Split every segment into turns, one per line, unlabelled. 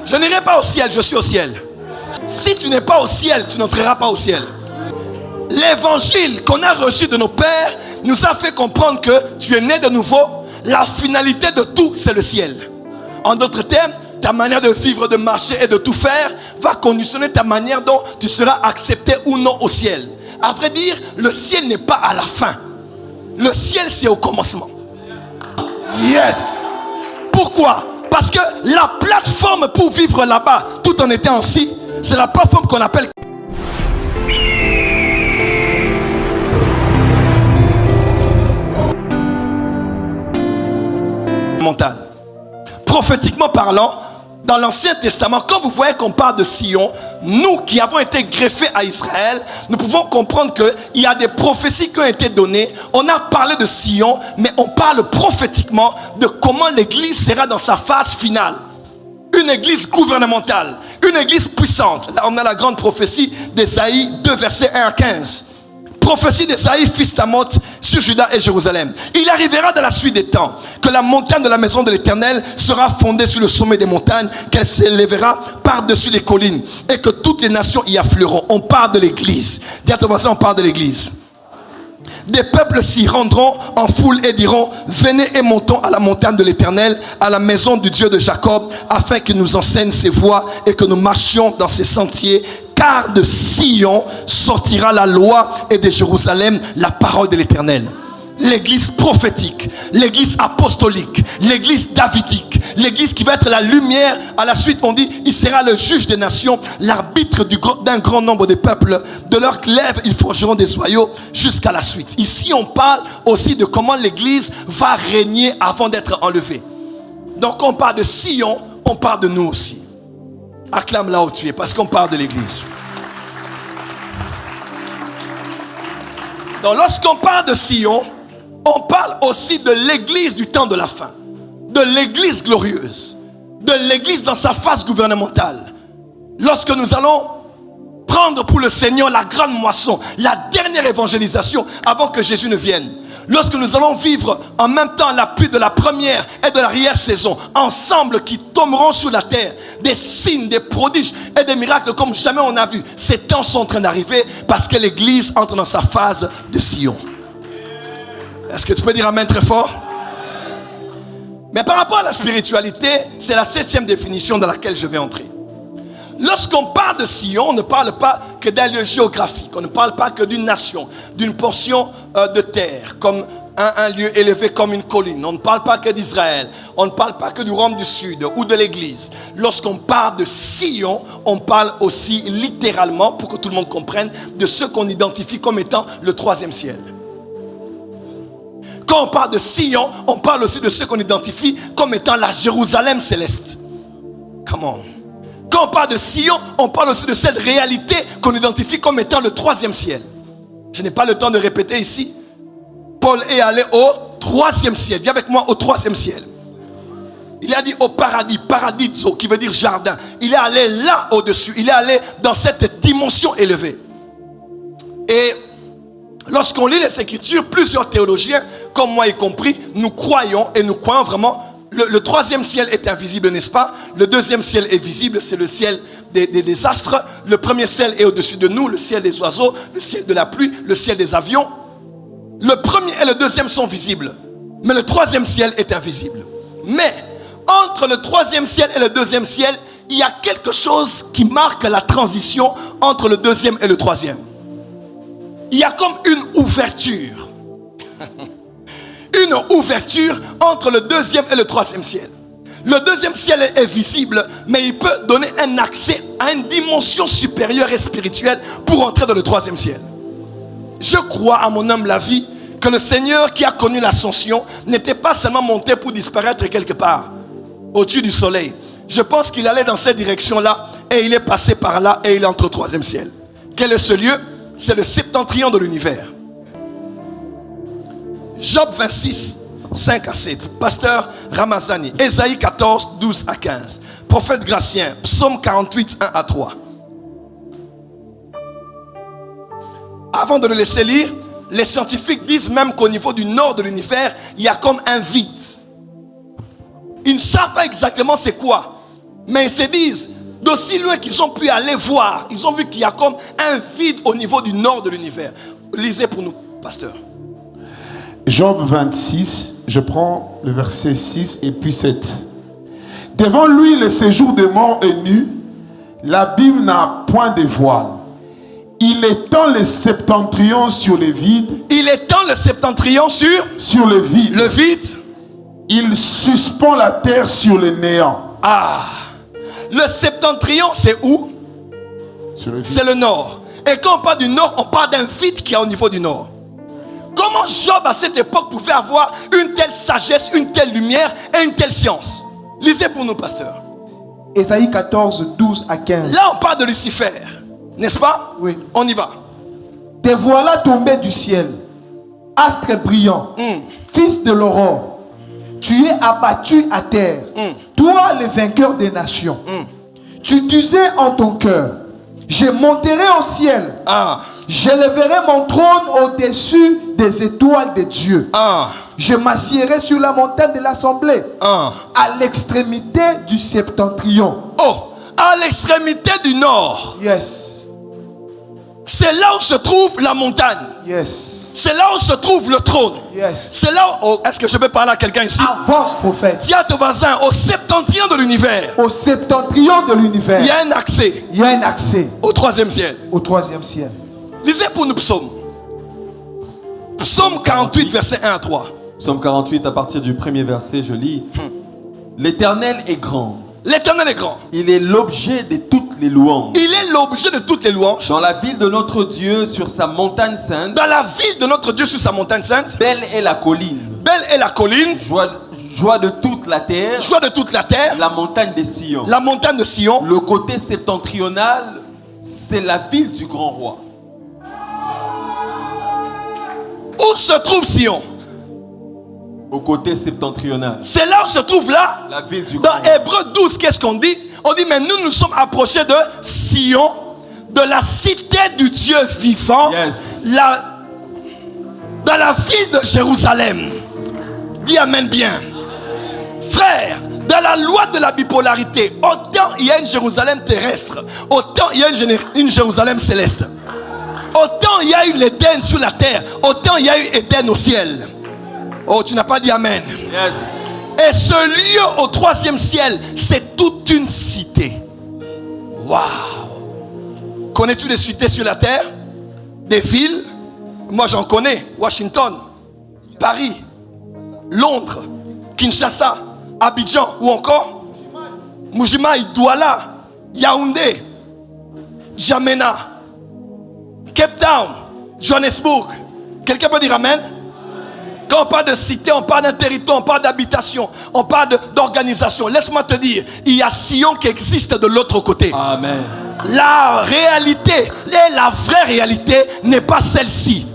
Je n'irai pas au ciel, je suis au ciel. Si tu n'es pas au ciel, tu n'entreras pas au ciel. L'évangile qu'on a reçu de nos pères nous a fait comprendre que tu es né de nouveau. La finalité de tout, c'est le ciel. En d'autres termes, ta manière de vivre, de marcher et de tout faire va conditionner ta manière dont tu seras accepté ou non au ciel. À vrai dire, le ciel n'est pas à la fin. Le ciel, c'est au commencement. Yes. Pourquoi? Parce que la plateforme pour vivre là-bas, tout en étant ainsi, c'est la plateforme qu'on appelle mental. Prophétiquement parlant, dans l'Ancien Testament, quand vous voyez qu'on parle de Sion, nous qui avons été greffés à Israël, nous pouvons comprendre qu'il y a des prophéties qui ont été données. On a parlé de Sion, mais on parle prophétiquement de comment l'Église sera dans sa phase finale. Une Église gouvernementale, une Église puissante. Là, on a la grande prophétie d'Ésaïe 2, versets 1 à 15. Prophétie d'Ésaïe, fils d'Amoth, sur Juda et Jérusalem. Il arrivera dans la suite des temps que la montagne de la maison de l'Éternel sera fondée sur le sommet des montagnes, qu'elle s'élèvera par-dessus les collines et que toutes les nations y afflueront. On parle de l'Église. Dis à ton voisin, on parle de l'Église. Des peuples s'y rendront en foule et diront: venez et montons à la montagne de l'Éternel, à la maison du Dieu de Jacob, afin qu'il nous enseigne ses voies et que nous marchions dans ses sentiers. Car de Sion sortira la loi et de Jérusalem la parole de l'Éternel. L'église prophétique, l'église apostolique, l'église davidique, l'église qui va être la lumière. À la suite, on dit, il sera le juge des nations, l'arbitre d'un grand nombre de peuples. De leurs lèvres, ils forgeront des joyaux jusqu'à la suite. Ici, on parle aussi de comment l'église va régner avant d'être enlevée. Donc, on parle de Sion, on parle de nous aussi. Acclame là où tu es, parce qu'on parle de l'église. Donc, lorsqu'on parle de Sion, on parle aussi de l'église du temps de la fin, de l'église glorieuse, de l'église dans sa phase gouvernementale. Lorsque nous allons prendre pour le Seigneur la grande moisson, la dernière évangélisation avant que Jésus ne vienne. Lorsque nous allons vivre en même temps la pluie de la première et de l'arrière-saison, ensemble, qui tomberont sur la terre, des signes, des prodiges et des miracles comme jamais on a vu. Ces temps sont en train d'arriver parce que l'église entre dans sa phase de Sion. Est-ce que tu peux dire amen très fort? Mais par rapport à la spiritualité, c'est la 7e définition dans laquelle je vais entrer. Lorsqu'on parle de Sion, on ne parle pas que d'un lieu géographique. On ne parle pas que d'une nation, d'une portion de terre, comme un lieu élevé comme une colline. On ne parle pas que d'Israël. On ne parle pas que du royaume du Sud ou de l'église. Lorsqu'on parle de Sion, on parle aussi littéralement, pour que tout le monde comprenne, de ce qu'on identifie comme étant le 3e ciel. Quand on parle de Sion, on parle aussi de ce qu'on identifie comme étant la Jérusalem céleste. Come on. Quand on parle de Sion, on parle aussi de cette réalité qu'on identifie comme étant le 3e ciel. Je n'ai pas le temps de répéter ici. Paul est allé au 3e ciel. Dis avec moi, au 3e ciel. Il a dit au paradis, paradiso, qui veut dire jardin. Il est allé là au-dessus. Il est allé dans cette dimension élevée. Et lorsqu'on lit les Écritures, plusieurs théologiens, comme moi y compris, nous croyons vraiment. Le 3e ciel est invisible, n'est-ce pas? Le 2e ciel est visible, c'est le ciel des astres. Le 1er ciel est au-dessus de nous, le ciel des oiseaux, le ciel de la pluie, le ciel des avions. Le 1er et le 2e sont visibles, mais le 3e ciel est invisible. Mais entre le 3e ciel et le 2e ciel, il y a quelque chose qui marque la transition entre le 2e et le 3e. Il y a comme une ouverture. Une ouverture entre le 2e et le 3e ciel. Le 2e ciel est visible, mais il peut donner un accès à une dimension supérieure et spirituelle pour entrer dans le 3e ciel. Je crois à mon humble avis que le Seigneur qui a connu l'ascension n'était pas seulement monté pour disparaître quelque part au-dessus du soleil. Je pense qu'il allait dans cette direction-là et il est passé par là et il est entre le 3e ciel. Quel est ce lieu? C'est le septentrion de l'univers. Job 26, 5 à 7. Pasteur Ramazani. Ésaïe 14, 12 à 15. Prophète Gratien. Psaume 48, 1 à 3. Avant de le laisser lire, les scientifiques disent même qu'au niveau du nord de l'univers, il y a comme un vide. Ils ne savent pas exactement c'est quoi. Mais ils se disent, d'aussi loin qu'ils ont pu aller voir, ils ont vu qu'il y a comme un vide au niveau du nord de l'univers. Lisez pour nous, pasteur.
Job 26, je prends le verset 6 et puis 7. Devant lui, le séjour des morts est nu, l'abîme n'a point de voile. Il étend le septentrion sur le vide.
Il étend le septentrion
sur le vide.
Le vide.
Il suspend la terre sur le néant.
Ah, le septentrion, c'est où? C'est le nord. Et quand on parle du nord, on parle d'un vide qui est au niveau du nord. Comment Job à cette époque pouvait avoir une telle sagesse, une telle lumière et une telle science? Lisez pour nous, pasteur.
Ésaïe 14, 12 à 15.
Là, on parle de Lucifer, n'est-ce pas?
Oui.
On y va.
Te voilà tombé du ciel, astre brillant, fils de l'aurore. Tu es abattu à terre, toi le vainqueur des nations. Tu disais en ton cœur, je monterai au ciel. J'élèverai mon trône au-dessus des étoiles de Dieu. Je m'assiérai sur la montagne de l'assemblée, à l'extrémité du septentrion.
Oh, à l'extrémité du nord.
Yes.
C'est là où se trouve la montagne.
Yes.
C'est là où se trouve le trône.
Yes.
C'est là où... Oh, est-ce que je peux parler à quelqu'un ici?
Avance, prophète.
Dis à ton voisin, au septentrion de l'univers.
Au septentrion de l'univers.
Il y a un accès.
Il y a un accès.
Au troisième ciel.
Au troisième ciel.
Lisez pour nous psaume. Psaume 48, verset 1 à 3.
Psaume 48, à partir du premier verset, je lis. L'Éternel est grand.
L'Éternel est grand.
Il est l'objet de toutes les louanges.
Il est l'objet de toutes les louanges.
Dans la ville de notre Dieu, sur sa montagne sainte.
Dans la ville de notre Dieu, sur sa montagne sainte.
Belle est la colline.
Belle est la colline.
Joie de toute la terre.
Joie de toute la terre.
La montagne de Sion.
La montagne de Sion.
Le côté septentrional, c'est la ville du grand roi.
Où se trouve Sion?
Au côté septentrional.
C'est là où se trouve là.
La ville du grand roi.
Dans Hébreux 12, qu'est-ce qu'on dit? On dit, mais nous sommes approchés de Sion, de la cité du Dieu vivant.
Yes.
Dans la ville de Jérusalem. Dis amen bien. Frère, dans la loi de la bipolarité, autant il y a une Jérusalem terrestre, autant il y a une Jérusalem céleste. Autant il y a eu l'Éden sur la terre, autant il y a eu Éden au ciel. Oh, tu n'as pas dit amen.
Yes.
Et ce lieu au troisième ciel, c'est toute une cité. Waouh. Connais-tu des cités sur la terre? Des villes? Moi j'en connais. Washington, Paris, Londres, Kinshasa, Abidjan ou encore Mujima, Douala, Yaoundé, N'Djamena, Cape Town, Johannesburg. Quelqu'un peut dire amen? Quand on parle de cité, on parle d'un territoire, on parle d'habitation, on parle d'organisation. Laisse-moi te dire, il y a Sion qui existe de l'autre côté.
Amen.
La réalité, la vraie réalité n'est pas celle-ci.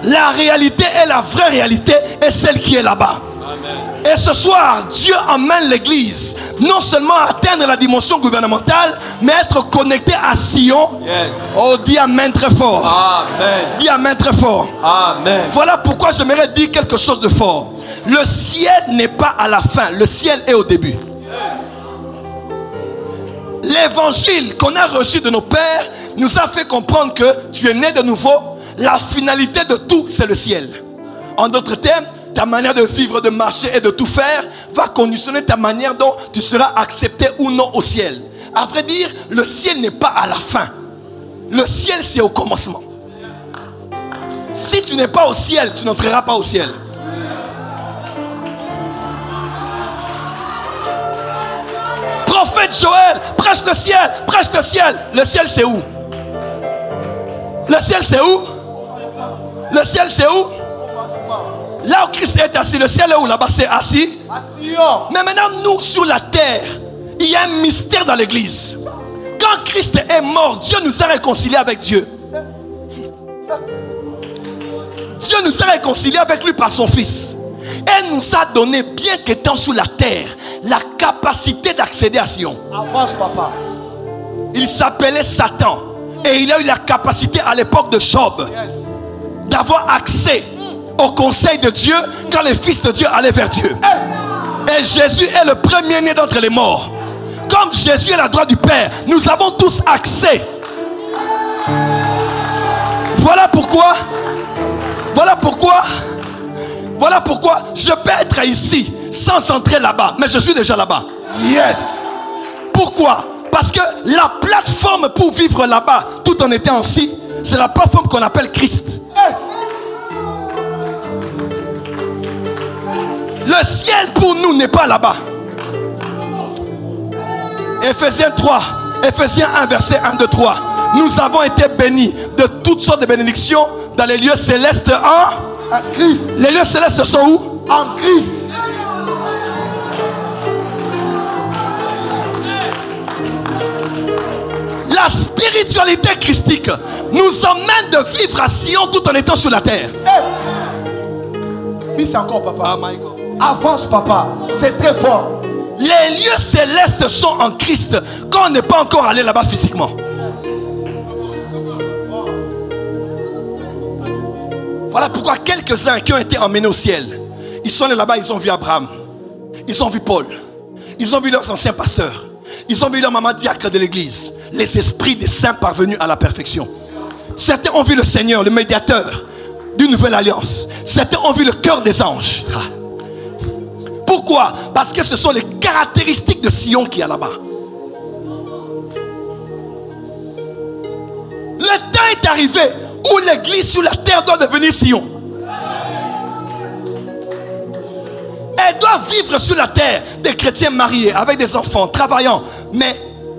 La réalité est la vraie réalité et celle qui est là-bas. Et ce soir, Dieu emmène l'église non seulement à atteindre la dimension gouvernementale, mais être connecté à Sion.
Yes.
Oh, dis amen très fort.
Amen.
Dis amen très fort.
Amen.
Voilà pourquoi j'aimerais dire quelque chose de fort. Le ciel n'est pas à la fin, le ciel est au début. L'évangile qu'on a reçu de nos pères nous a fait comprendre que tu es né de nouveau. La finalité de tout, c'est le ciel. En d'autres termes, ta manière de vivre, de marcher et de tout faire va conditionner ta manière dont tu seras accepté ou non au ciel. À vrai dire, le ciel n'est pas à la fin. Le ciel, c'est au commencement. Si tu n'es pas au ciel, tu n'entreras pas au ciel. Prophète Joël, prêche le ciel, prêche le ciel. Le ciel, c'est où? Le ciel, c'est où? Le ciel, c'est où? Là où Christ est assis, le ciel est où? Là-bas, c'est assis. Mais maintenant, nous, sur la terre, il y a un mystère dans l'église. Quand Christ est mort, Dieu nous a réconciliés avec Dieu. Dieu nous a réconciliés avec lui par son Fils. Et nous a donné, bien qu'étant sur la terre, la capacité d'accéder à Sion.
Avance, papa.
Il s'appelait Satan. Et il a eu la capacité à l'époque de Job d'avoir accès au conseil de Dieu quand les fils de Dieu allaient vers Dieu. Et Jésus est le premier-né d'entre les morts. comme Jésus est à la droite du Père, nous avons tous accès. Voilà pourquoi je peux être ici sans entrer là-bas, mais je suis déjà là-bas.
Yes.
Pourquoi? Parce que la plateforme pour vivre là-bas, tout en étant ici, c'est la plateforme qu'on appelle Christ. Le ciel pour nous n'est pas là-bas. Ephésiens 1, verset 1, 2, 3. Nous avons été bénis de toutes sortes de bénédictions dans les lieux célestes en
Christ.
Les lieux célestes sont où?
En Christ.
La spiritualité christique nous emmène de vivre à Sion tout en étant sur la terre.
Oui, c'est encore, papa.
Oh my God.
Avance, papa. C'est très fort.
Les lieux célestes sont en Christ quand on n'est pas encore allé là-bas physiquement. Voilà pourquoi quelques-uns qui ont été emmenés au ciel, ils sont allés là-bas, ils ont vu Abraham, ils ont vu Paul, ils ont vu leurs anciens pasteurs, ils ont vu leur maman diacre de l'église, les esprits des saints parvenus à la perfection. Certains ont vu le Seigneur, le médiateur d'une nouvelle alliance. Certains ont vu le cœur des anges. Pourquoi? Parce que ce sont les caractéristiques de Sion qu'il y a là-bas. Le temps est arrivé où l'église sur la terre doit devenir Sion. Elle doit vivre sur la terre des chrétiens mariés, avec des enfants, travaillant, mais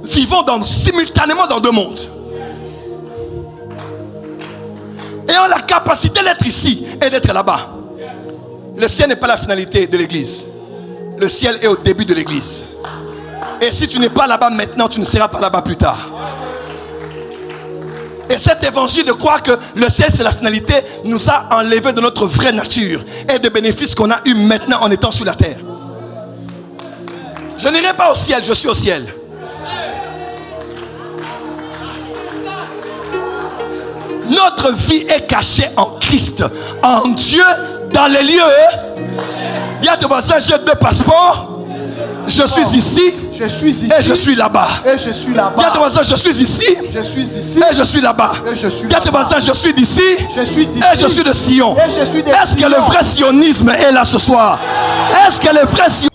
vivant simultanément dans deux mondes. Ayant la capacité d'être ici et d'être là-bas. Le ciel n'est pas la finalité de l'église. Le ciel est au début de l'église. Et si tu n'es pas là-bas maintenant, tu ne seras pas là-bas plus tard. Et cet évangile de croire que le ciel c'est la finalité nous a enlevé de notre vraie nature et des bénéfices qu'on a eu maintenant en étant sur la terre. Je n'irai pas au ciel, je suis au ciel. Notre vie est cachée en Christ, en Dieu, dans les lieux. Dis à ton voisin, j'ai deux passeports. Je suis ici.
Je suis ici.
Et je suis là-bas.
Et je suis là-bas.
Dis à ton voisin, je suis ici.
Je suis ici.
Et je suis là-bas.
Et je suis
Dis à ton
là-bas.
voisin, je suis d'ici.
Je suis d'ici.
Et je suis de Sion.
Et je suis de
Est-ce que
Sion.
le vrai sionisme est là ce soir? Est-ce que le vrai sionisme